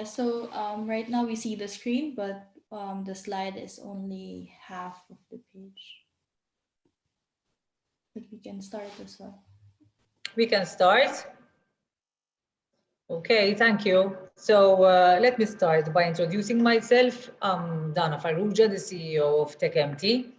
Right now we see the screen, but the slide is only half of the page. But we can start as well. We can start. Okay, thank you. So let me start by introducing myself. I'm Dana Farrugia, the CEO of Tech.mt.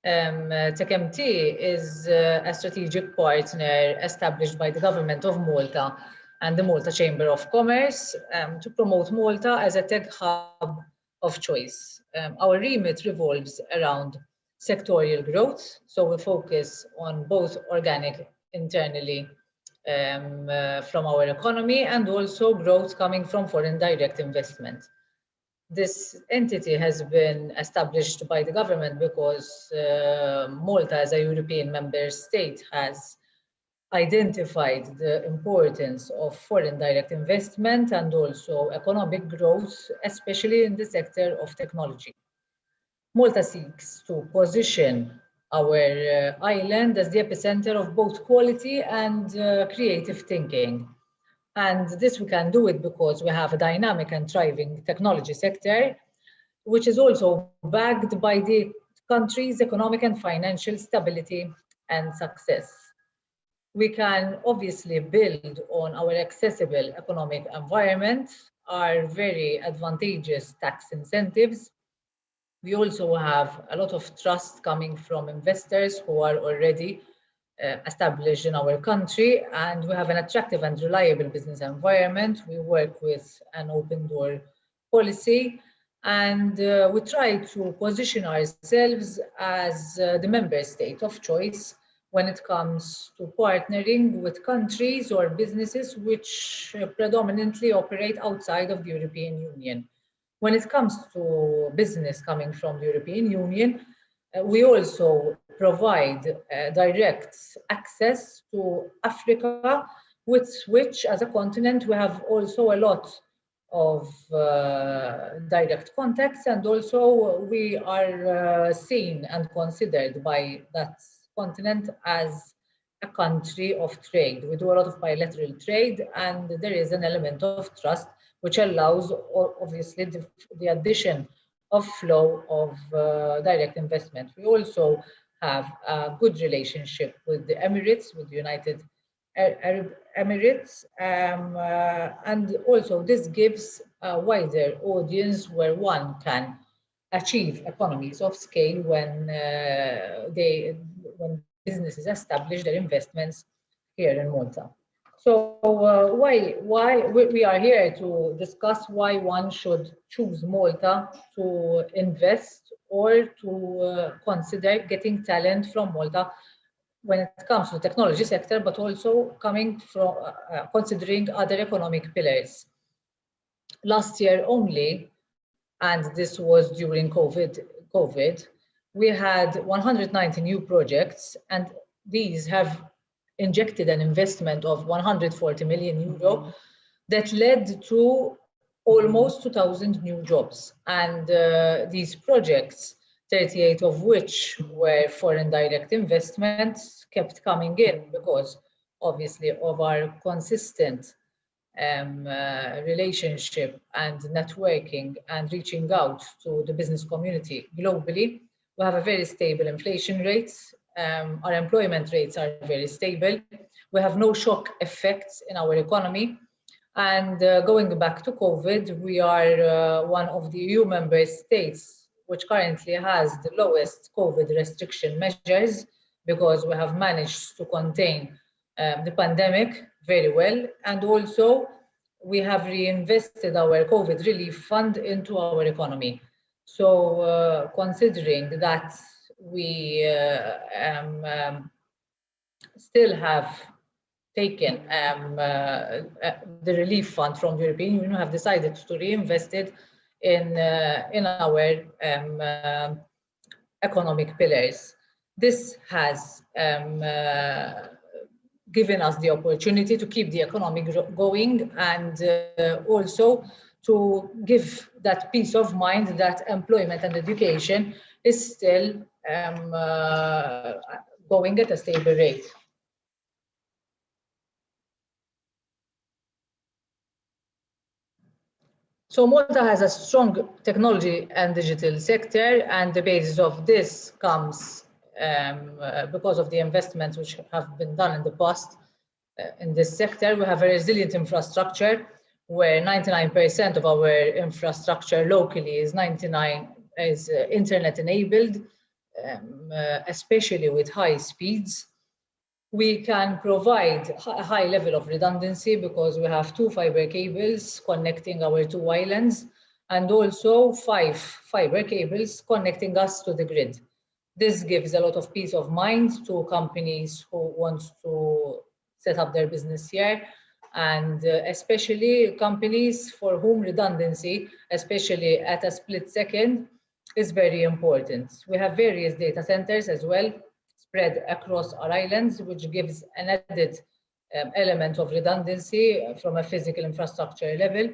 Tech.mt is a strategic partner established by the government of Malta and the Malta Chamber of Commerce to promote Malta as a tech hub of choice. Our remit revolves around sectorial growth, so we focus on both organic internally from our economy and also growth coming from foreign direct investment. This entity has been established by the government because Malta, as a European member state, has identified the importance of foreign direct investment and also economic growth, especially in the sector of technology. Malta seeks to position our island as the epicenter of both quality and creative thinking. And this we can do it because we have a dynamic and thriving technology sector, which is also backed by the country's economic and financial stability and success. We can obviously build on our accessible economic environment, our very advantageous tax incentives. We also have a lot of trust coming from investors who are already established in our country, and we have an attractive and reliable business environment. We work with an open door policy, and we try to position ourselves as the member state of choice when it comes to partnering with countries or businesses which predominantly operate outside of the European Union. When it comes to business coming from the European Union, we also provide direct access to Africa, with which as a continent we have also a lot of direct contacts, and also we are seen and considered by that continent as a country of trade. We do a lot of bilateral trade, and there is an element of trust which allows obviously the addition of flow of direct investment. We also have a good relationship with the Emirates, with the United Arab Emirates, and also this gives a wider audience where one can achieve economies of scale when businesses establish their investments here in Malta. So why we are here to discuss why one should choose Malta to invest or to consider getting talent from Malta when it comes to the technology sector, but also coming from considering other economic pillars. Last year only, and this was during COVID, we had 190 new projects, and these have injected an investment of 140 million euro that led to almost 2,000 new jobs. And these projects, 38 of which were foreign direct investments, kept coming in because obviously of our consistent relationship and networking and reaching out to the business community globally. We have a very stable inflation rates. Our employment rates are very stable. We have no shock effects in our economy. And going back to COVID, we are one of the EU member states which currently has the lowest COVID restriction measures because we have managed to contain the pandemic very well. And also we have reinvested our COVID relief fund into our economy. So considering that we still have taken the relief fund from the European Union, have decided to reinvest it in our economic pillars. This has given us the opportunity to keep the economy going and also to give that peace of mind that employment and education is still going at a stable rate. So Malta has a strong technology and digital sector, and the basis of this comes because of the investments which have been done in the past in this sector. We have a resilient infrastructure where 99% of our infrastructure locally is internet enabled, especially with high speeds. We can provide a high level of redundancy because we have 2 fiber cables connecting our 2 islands and also 5 fiber cables connecting us to the grid. This gives a lot of peace of mind to companies who want to set up their business here, and especially companies for whom redundancy, especially at a split second, is very important. We have various data centers as well spread across our islands, which gives an added element of redundancy from a physical infrastructure level.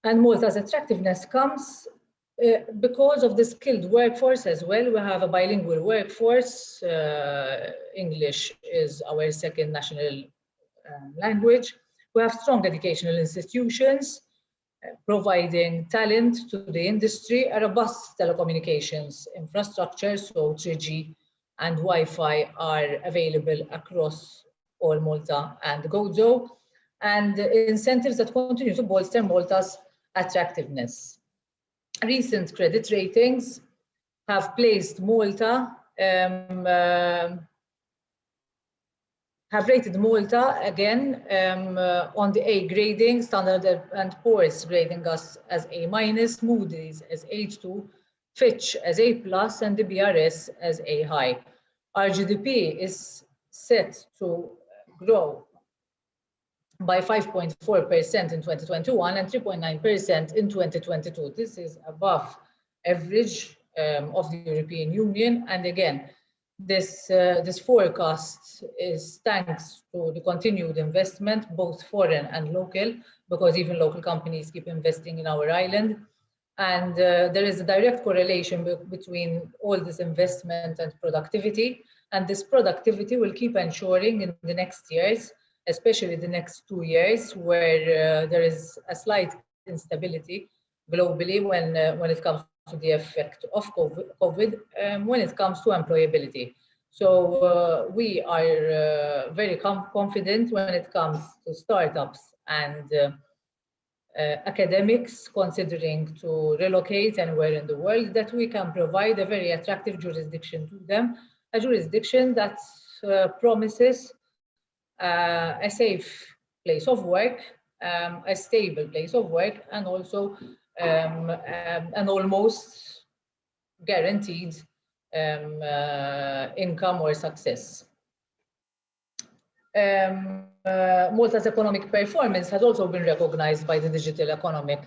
And Malta's attractiveness comes because of the skilled workforce as well. We have a bilingual workforce. English is our second national language. We have strong educational institutions providing talent to the industry, a robust telecommunications infrastructure, so 3G and Wi-Fi are available across all Malta and Gozo, and incentives that continue to bolster Malta's attractiveness. Recent credit ratings have placed Malta, have rated Malta again on the A grading, Standard & Poor's grading us as A-, Moody's as A2, Fitch as A+, and the BRS as A high. Our GDP is set to grow by 5.4% in 2021 and 3.9% in 2022. This is above average of the European Union. And again, this forecast is thanks to the continued investment, both foreign and local, because even local companies keep investing in our island. And there is a direct correlation between all this investment and productivity. And this productivity will keep ensuring in the next years, especially the next 2 years, where there is a slight instability globally when it comes to the effect of COVID, when it comes to employability. So we are very confident when it comes to startups and academics considering to relocate anywhere in the world, that we can provide a very attractive jurisdiction to them, a jurisdiction that promises a safe place of work, a stable place of work, and also an almost guaranteed income or success. Malta's economic performance has also been recognized by the Digital Economic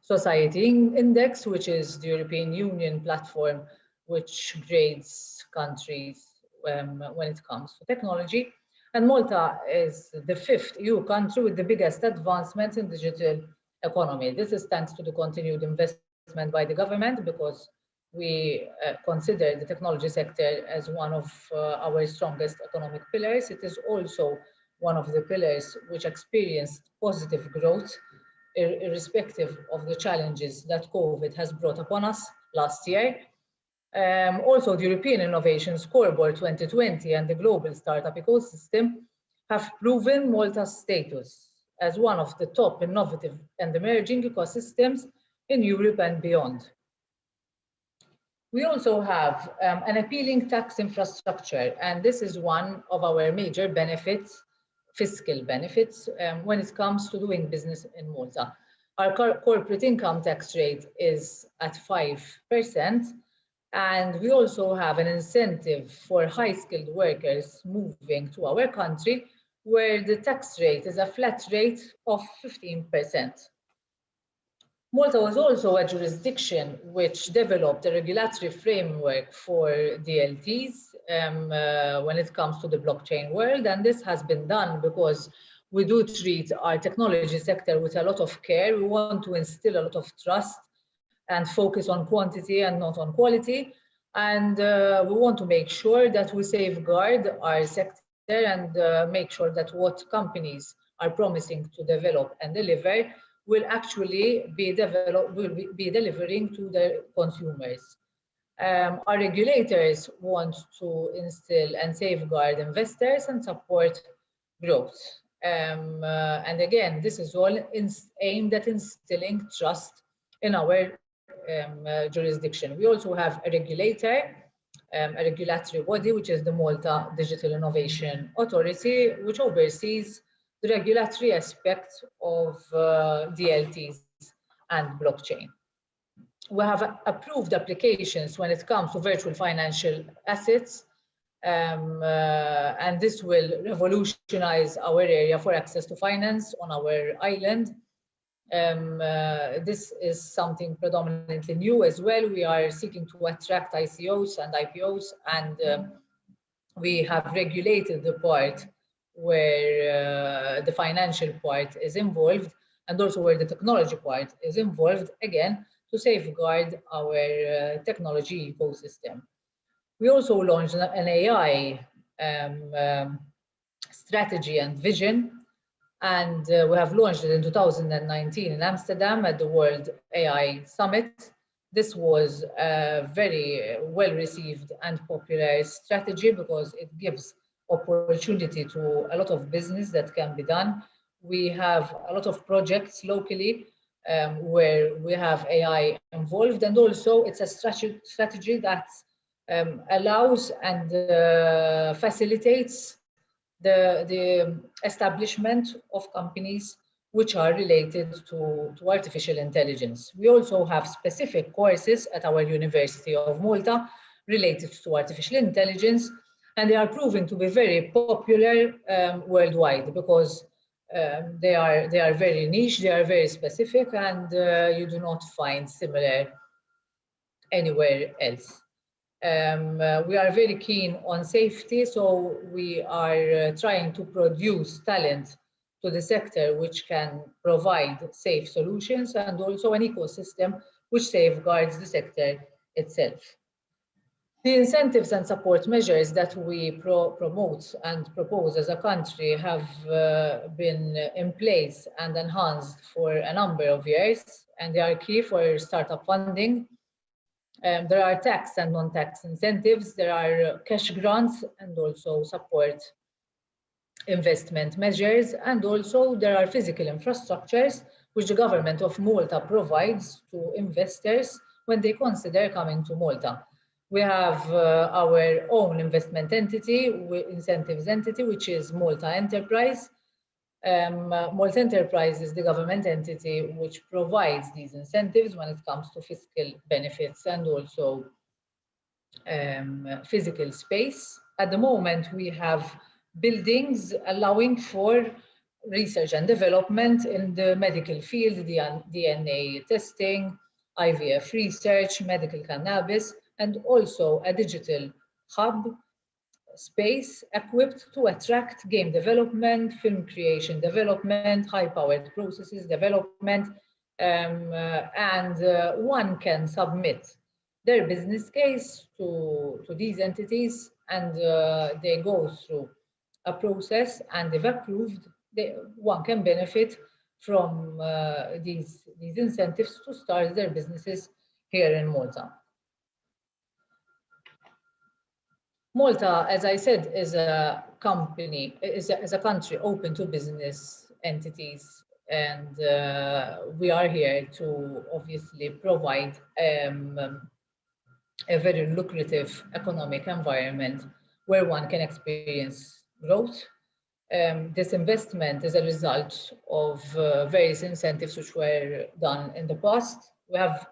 Society Index, which is the European Union platform which grades countries when it comes to technology. And Malta is the 5th EU country with the biggest advancements in digital economy. This is thanks to the continued investment by the government, because we consider the technology sector as one of our strongest economic pillars. It is also one of the pillars which experienced positive growth, irrespective of the challenges that COVID has brought upon us last year. Also, the European Innovation Scoreboard 2020 and the Global Startup Ecosystem have proven Malta's status as one of the top innovative and emerging ecosystems in Europe and beyond. We also have an appealing tax infrastructure, and this is one of our major benefits, fiscal benefits, when it comes to doing business in Malta. Our corporate income tax rate is at 5%, and we also have an incentive for high-skilled workers moving to our country, where the tax rate is a flat rate of 15%. Malta was also a jurisdiction which developed a regulatory framework for DLTs when it comes to the blockchain world, and this has been done because we do treat our technology sector with a lot of care. We want to instill a lot of trust and focus on quantity and not on quality, and we want to make sure that we safeguard our sector and make sure that what companies are promising to develop and deliver will actually be delivering to the consumers. Our regulators want to instill and safeguard investors and support growth. And again, this is all aimed at instilling trust in our jurisdiction. We also have a regulator, a regulatory body, which is the Malta Digital Innovation Authority, which oversees the regulatory aspect of DLTs and blockchain. We have approved applications when it comes to virtual financial assets, and this will revolutionize our area for access to finance on our island. This is something predominantly new as well. We are seeking to attract ICOs and IPOs, and we have regulated the part where the financial part is involved, and also where the technology part is involved, again, to safeguard our technology ecosystem. We also launched an AI strategy and vision, and we have launched it in 2019 in Amsterdam at the World AI Summit. This was a very well received and popular strategy because it gives opportunity to a lot of business that can be done. We have a lot of projects locally where we have AI involved, and also it's a strategy that allows and facilitates the establishment of companies which are related to artificial intelligence. We also have specific courses at our University of Malta related to artificial intelligence, and they are proving to be very popular worldwide because they are very niche, they are very specific, and you do not find similar anywhere else. We are very keen on safety, so we are trying to produce talent to the sector which can provide safe solutions, and also an ecosystem which safeguards the sector itself. The incentives and support measures that we promote and propose as a country have been in place and enhanced for a number of years, and they are key for startup funding. There are tax and non-tax incentives, there are cash grants, and also support investment measures, and also there are physical infrastructures which the government of Malta provides to investors when they consider coming to Malta. We have our own investment entity, incentives entity, which is Malta Enterprise. Malta Enterprise is the government entity which provides these incentives when it comes to fiscal benefits and also physical space. At the moment, we have buildings allowing for research and development in the medical field, DNA testing, IVF research, medical cannabis, and also a digital hub space equipped to attract game development, film creation development, high-powered processes development, and one can submit their business case to these entities, and they go through a process, and if approved, one can benefit from these incentives to start their businesses here in Malta. Malta, as I said, is a country open to business entities, and we are here to obviously provide a very lucrative economic environment where one can experience growth. This investment is a result of various incentives which were done in the past. We have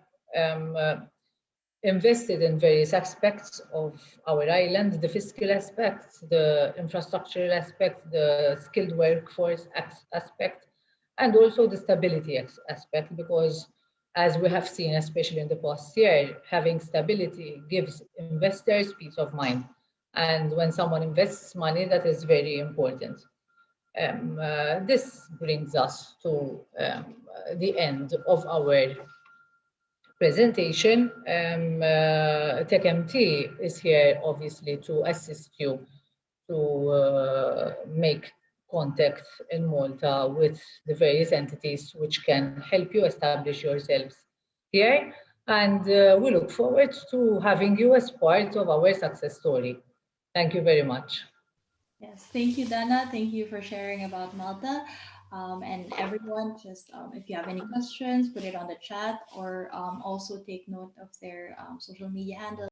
invested in various aspects of our island, the fiscal aspect, the infrastructural aspect, the skilled workforce aspect, and also the stability aspect, because as we have seen, especially in the past year, having stability gives investors peace of mind. And when someone invests money, that is very important. This brings us to the end of our presentation. Tech.mt is here obviously to assist you to make contact in Malta with the various entities which can help you establish yourselves here. And we look forward to having you as part of our success story. Thank you very much. Yes, thank you, Dana. Thank you for sharing about Malta. And everyone, just if you have any questions, put it on the chat or also take note of their social media handles